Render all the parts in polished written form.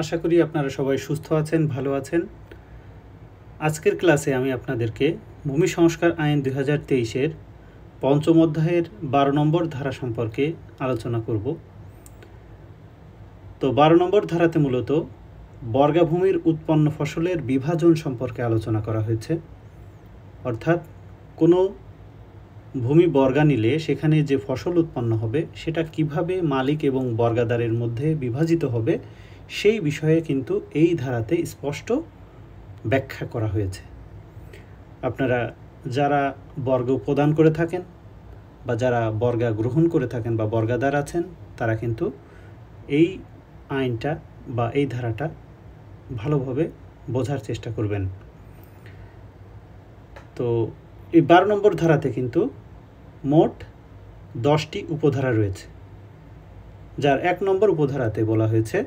আশা করি আপনারা সবাই সুস্থ আছেন, ভালো আছেন। আজকের ক্লাসে আমি আপনাদেরকে ভূমি সংস্কার আইন 2023-এর পঞ্চম অধ্যায়ের 12 নম্বর ধারা সম্পর্কে আলোচনা করব। তো 12 নম্বর ধারাতে মূলত বর্গাভূমির উৎপন্ন ফসলের বিভাজন সম্পর্কে আলোচনা করা হয়েছে। অর্থাৎ কোনো ভূমি বর্গা নিলে সেখানে যে ফসল উৎপন্ন হবে সেটা কিভাবে মালিক এবং বর্গাদারের মধ্যে বিভাজিত হবে সেই বিষয়ে কিন্তু এই ধারাতে স্পষ্ট ব্যাখ্যা করা হয়েছে। আপনারা যারা বর্গ প্রদান করে থাকেন বা যারা বর্গা গ্রহণ করে থাকেন বা বর্গাদার আছেন, তারা কিন্তু এই আইনটা বা এই ধারাটা ভালোভাবে বোঝার চেষ্টা করবেন। তো এই 12 নম্বর ধারাতে কিন্তু মোট 10টি উপধারা রয়েছে, যার 1 নম্বর উপধারাতে বলা হয়েছে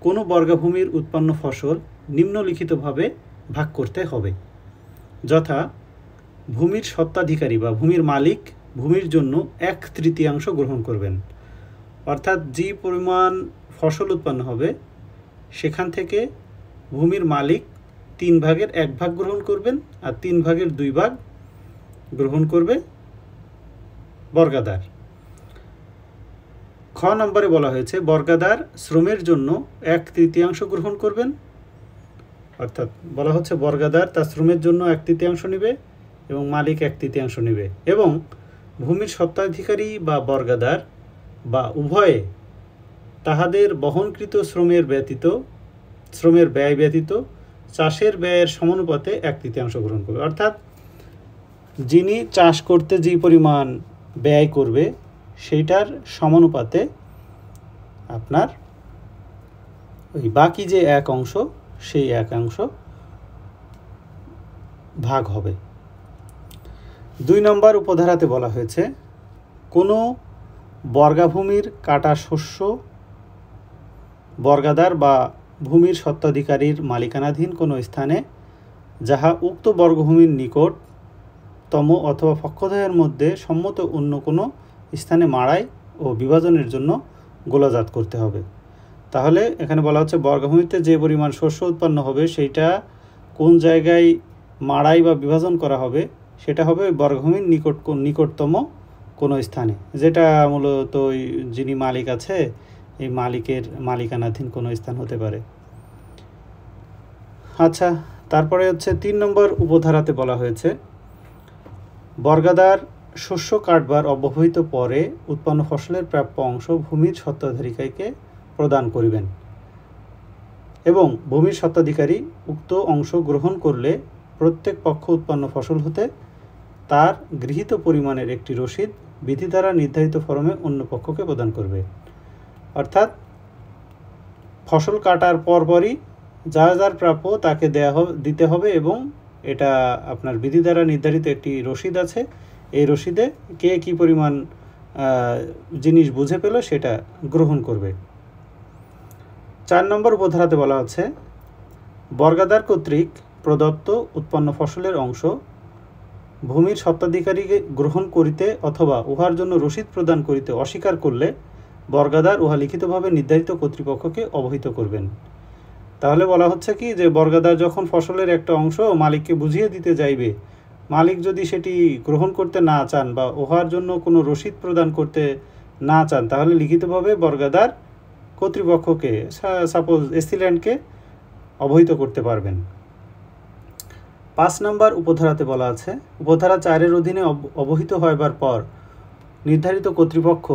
কোনো বর্গাভূমির উৎপন্ন ফসল নিম্নলিখিতভাবে ভাগ করতে হবে, যথা ভূমির স্বত্বাধিকারী বা ভূমির মালিক ভূমির জন্য 1/3 গ্রহণ করবেন। অর্থাৎ যে পরিমাণ ফসল উৎপন্ন হবে সেখান থেকে ভূমির মালিক 3 ভাগের 1 ভাগ গ্রহণ করবেন আর 3 ভাগের 2 ভাগ গ্রহণ করবে বর্গাদার। খ নম্বরে বলা হয়েছে বর্গাদার শ্রমের জন্য 1/3 গ্রহণ করবেন। অর্থাৎ বলা হচ্ছে বর্গাদার তার শ্রমের জন্য 1/3 নেবে এবং মালিক 1/3 নেবে, এবং ভূমির স্বত্বাধিকারী বা বর্গাদার বা উভয়ে তাহাদের বহনকৃত শ্রমের ব্যয় ব্যতীত চাষের ব্যয়ের সমানুপাতে 1/3 গ্রহণ করবে। অর্থাৎ যিনি চাষ করতে যে পরিমাণ ব্যয় করবে সেইটার সমানুপাতে আপনার ওই বাকি যে 1 অংশ সেই 1 অংশ ভাগ হবে। 2 নম্বর উপধারাতে বলা হয়েছে কোনো বর্গাভূমির কাটা শস্য বর্গাদার বা ভূমির স্বত্বাধিকারীর মালিকানাধীন কোনো স্থানে যাহা উক্ত বর্গভূমির নিকটতম অথবা পক্ষদ্বয়ের মধ্যে সম্মত অন্য কোনো স্থানে মাড়াই ও বিভাজনের জন্য গোলাজাত করতে হবে। তাহলে এখানে বলা হচ্ছে বর্গভূমিতে যে পরিমাণ শস্য উৎপন্ন হবে সেইটা কোন জায়গায় মাড়াই বা বিভাজন করা হবে সেটা হবে বর্গভূমির নিকটতম কোনো স্থানে, যেটা মূলত যিনি মালিক আছে এই মালিকের মালিকানাধীন কোনো স্থান হতে পারে। আচ্ছা, তারপরে হচ্ছে 3 নম্বর উপধারাতে বলা হয়েছে বর্গাদার শস্য কাটবার অব্যবহিত পরে উৎপন্ন ফসলের প্রাপ্য অংশ ভূমির স্বত্বাধিকারীকে প্রদান করিবেন, এবং ভূমির স্বত্বাধিকারী উক্ত অংশ গ্রহণ করলে প্রত্যেক পক্ষ উৎপন্ন ফসল হতে তার গৃহীত পরিমাণের একটি রসিদ বিধি দ্বারা নির্ধারিত ফরমে অন্য পক্ষকে প্রদান করবে। অর্থাৎ ফসল কাটার পরপরই যার যার প্রাপ্য তাকে দিতে হবে, এবং এটা আপনার বিধি দ্বারা নির্ধারিত একটি রসিদ আছে, এই রসিদে কে কী পরিমাণ জিনিস বুঝে পেল সেটা গ্রহণ করবে। 4 নম্বর উপধারাতে বলা হচ্ছে বর্গাদার কর্তৃক প্রদত্ত উৎপন্ন ফসলের অংশ ভূমির স্বত্বাধিকারীকে গ্রহণ করিতে অথবা উহার জন্য রসিদ প্রদান করিতে অস্বীকার করলে বর্গাদার উহা লিখিতভাবে নির্ধারিত কর্তৃপক্ষকে অবহিত করবেন। তাহলে বলা হচ্ছে কি যে বর্গাদার যখন ফসলের একটা অংশ মালিককে বুঝিয়ে দিতে যাইবে, মালিক যদি সেটি গ্রহণ করতে না চান বা উহার জন্য কোনো রসিদ প্রদান করতে না চান, তাহলে লিখিতভাবে বর্গাদার কর্তৃপক্ষকে সাপোজ এসিল্যান্ডকে অবহিত করতে পারবেন। 5 নম্বর উপধারাতে বলা আছে উপধারা 4-এর অধীনে অবহিত হইবার পর নির্ধারিত কর্তৃপক্ষ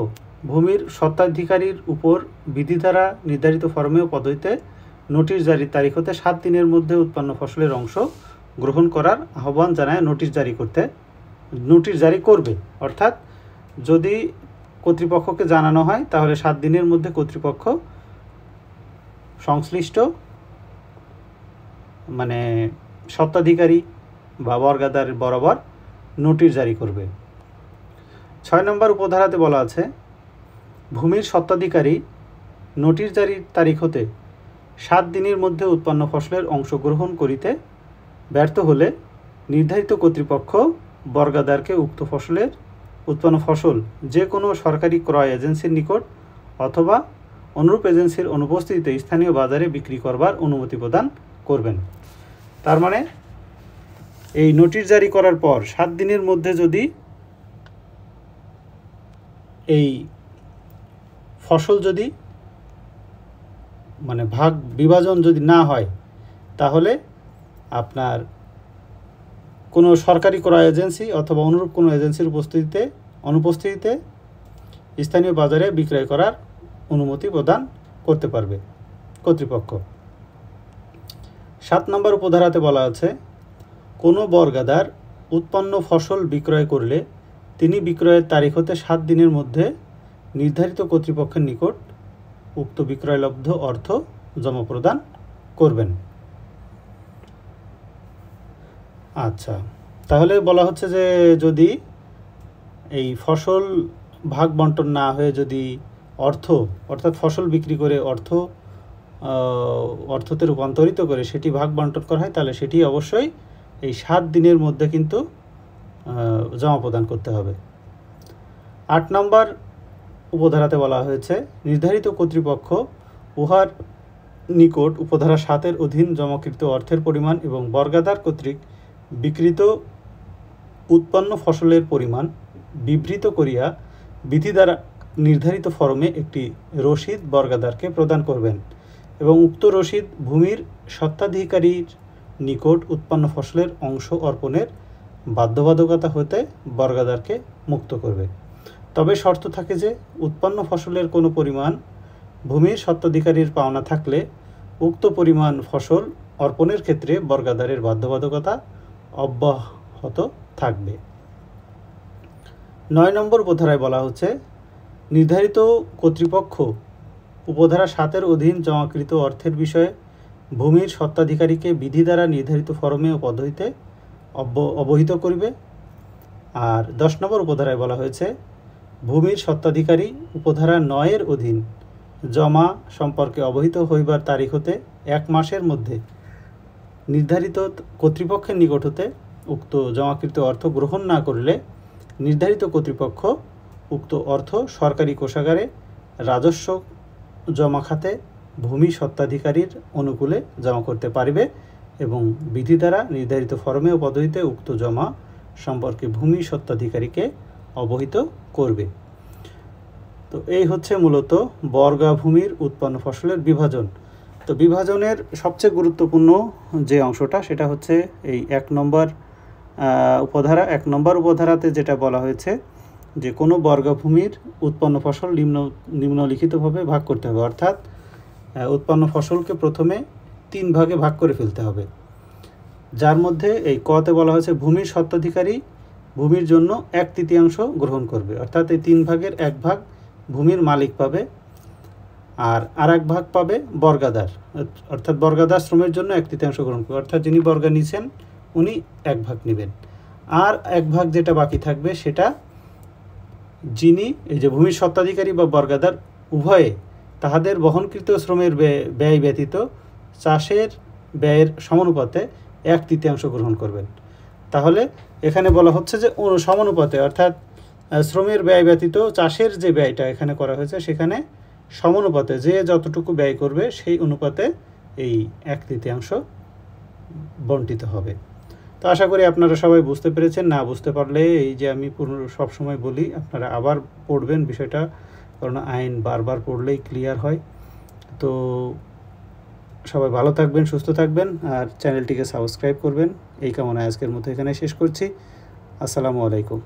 ভূমির স্বত্বাধিকারীর উপর বিধি দ্বারা নির্ধারিত ফরমে ও পদ্ধতিতে নোটিশ জারির তারিখ হতে 7 দিনের মধ্যে উৎপন্ন ফসলের অংশ গ্রহণ করার আহ্বান জানায় নোটিশ জারি করবে। অর্থাৎ যদি কর্তৃপক্ষকে জানানো হয় তাহলে 7 দিনের মধ্যে কর্তৃপক্ষ সংশ্লিষ্ট স্বত্বাধিকারী বা বর্গাদার বরাবর নোটিশ জারি করবে। 6 নম্বর উপধারাতে বলা আছে ভূমির স্বত্বাধিকারী নোটিশ জারির তারিখ হতে 7 দিনের মধ্যে উৎপন্ন ফসলের অংশ গ্রহণ করিতে ব্যর্থ হলে নির্ধারিত কর্তৃপক্ষ বর্গাদারকে উক্ত উৎপন্ন ফসল যে কোনো সরকারি ক্রয় এজেন্সির নিকট অথবা অনুরূপ এজেন্সির অনুপস্থিতিতে স্থানীয় বাজারে বিক্রি করবার অনুমতি প্রদান করবেন। তার মানে এই নোটিশ জারি করার পর 7 দিনের মধ্যে যদি এই ফসল যদি মানে ভাগ বিভাজন যদি না হয়, তাহলে আপনার কোনো সরকারি ক্রয় এজেন্সি অথবা অনুরূপ কোনো এজেন্সির অনুপস্থিতিতে স্থানীয় বাজারে বিক্রয় করার অনুমতি প্রদান করতে পারবে কর্তৃপক্ষ। 7 নম্বর উপধারাতে বলা আছে, কোনো বর্গাদার উৎপন্ন ফসল বিক্রয় করলে তিনি বিক্রয়ের তারিখ হতে 7 দিনের মধ্যে নির্ধারিত কর্তৃপক্ষের নিকট উক্ত বিক্রয়লব্ধ অর্থ জমা প্রদান করবেন। আচ্ছা, তাহলে বলা হচ্ছে যে যদি এই ফসল ভাগ বন্টন না হয়ে যদি অর্থাৎ ফসল বিক্রি করে অর্থতে রূপান্তরিত করে সেটি ভাগ বন্টন করা হয়, তাহলে সেটি অবশ্যই এই 7 দিনের মধ্যে কিন্তু জমা প্রদান করতে হবে। 8 নম্বর উপধারাতে বলা হয়েছে, নির্ধারিত কর্তৃপক্ষ উহার নিকট উপধারা 7-এর অধীন জমাকৃত অর্থের পরিমাণ এবং বর্গাদার কর্তৃক বিক্রিত উৎপন্ন ফসলের পরিমাণ বিবৃত করিয়া বিধি দ্বারা নির্ধারিত ফরমে একটি রসিদ বর্গাদারকে প্রদান করবেন এবং উক্ত রসিদ ভূমির স্বত্বাধিকারীর নিকট উৎপন্ন ফসলের অংশ অর্পণের বাধ্যবাধকতা হতে বর্গাদারকে মুক্ত করবে। তবে শর্ত থাকে যে উৎপন্ন ফসলের কোনো পরিমাণ ভূমির স্বত্বাধিকারীর পাওনা থাকলে উক্ত পরিমাণ ফসল অর্পণের ক্ষেত্রে বর্গাদারের বাধ্যবাধকতা অব্যাহত থাকবে। 9 নম্বর উপধারায় বলা হচ্ছে, নির্ধারিত কর্তৃপক্ষ উপধারা 7-এর অধীন জমাকৃত অর্থের বিষয়ে ভূমির স্বত্বাধিকারীকে বিধি দ্বারা নির্ধারিত ফরমে ও পদ্ধতিতে অবহিত করিবে। আর 10 নম্বর উপধারায় বলা হয়েছে, ভূমির স্বত্বাধিকারী উপধারা 9-এর অধীন জমা সম্পর্কে অবহিত হইবার তারিখ হতে 1 মাসের মধ্যে নির্ধারিত কর্তৃপক্ষের নিকট হতে উক্ত জমাকৃত অর্থ গ্রহণ না করিলে নির্ধারিত কর্তৃপক্ষ উক্ত অর্থ সরকারি কোষাগারে রাজস্ব জমা খাতে ভূমি স্বত্বাধিকারীর অনুকূলে জমা করতে পারিবে এবং বিধি দ্বারা নির্ধারিত ফরমে ও পদ্ধতিতে উক্ত জমা সম্পর্কে ভূমি স্বত্বাধিকারীকে অবহিত করবে। তো এই হচ্ছে মূলত বর্গা ভূমির উৎপন্ন ফসলের বিভাজন। তো বিভাজনের সবচেয়ে গুরুত্বপূর্ণ যে অংশটা সেটা হচ্ছে এই 1 নম্বর উপধারা। 1 নম্বর উপধারাতে যেটা বলা হয়েছে যে কোনো বর্গভূমির উৎপন্ন ফসল নিম্নলিখিতভাবে ভাগ করতে হবে, অর্থাৎ উৎপন্ন ফসলকে প্রথমে 3 ভাগে ভাগ করে ফেলতে হবে, যার মধ্যে এই কতে বলা হয়েছে ভূমির স্বত্বাধিকারী ভূমির জন্য 1/3 গ্রহণ করবে, অর্থাৎ এই 3 ভাগের 1 ভাগ ভূমির মালিক পাবে আর 1 ভাগ পাবে বর্গাদার, অর্থাৎ বর্গাদার শ্রমের জন্য 1/3 গ্রহণ করবে, অর্থাৎ যিনি বর্গা নিছেন উনি 1 ভাগ নেবেন। আর 1 ভাগ যেটা বাকি থাকবে সেটা যিনি এই যে ভূমির স্বত্বাধিকারী বা বর্গাদার উভয়ে তাহাদের বহনকৃত শ্রমের ব্যয় ব্যতীত চাষের ব্যয়ের সমানুপাতে 1/3 গ্রহণ করবেন। তাহলে এখানে বলা হচ্ছে যে সমানুপাতে, অর্থাৎ শ্রমের ব্যয় ব্যতীত চাষের যে ব্যয়টা এখানে করা হয়েছে সেখানে সমানুপাতে যে যতটুকু ব্যয় করবে সেই অনুপাতে এই 1/3 বণ্টিত হবে। তো আশা করি আপনারা সবাই বুঝতে পেরেছেন। না বুঝতে পারলে এই যে আমি সবসময় বলি আপনারা আবার পড়বেন বিষয়টা, কারণ আইন বারবার পড়লেই ক্লিয়ার হয়। তো সবাই ভালো থাকবেন, সুস্থ থাকবেন আর চ্যানেলটিকে সাবস্ক্রাইব করবেন। এই কামনায় আজকের মতো এখানে শেষ করছি। আসসালামু আলাইকুম।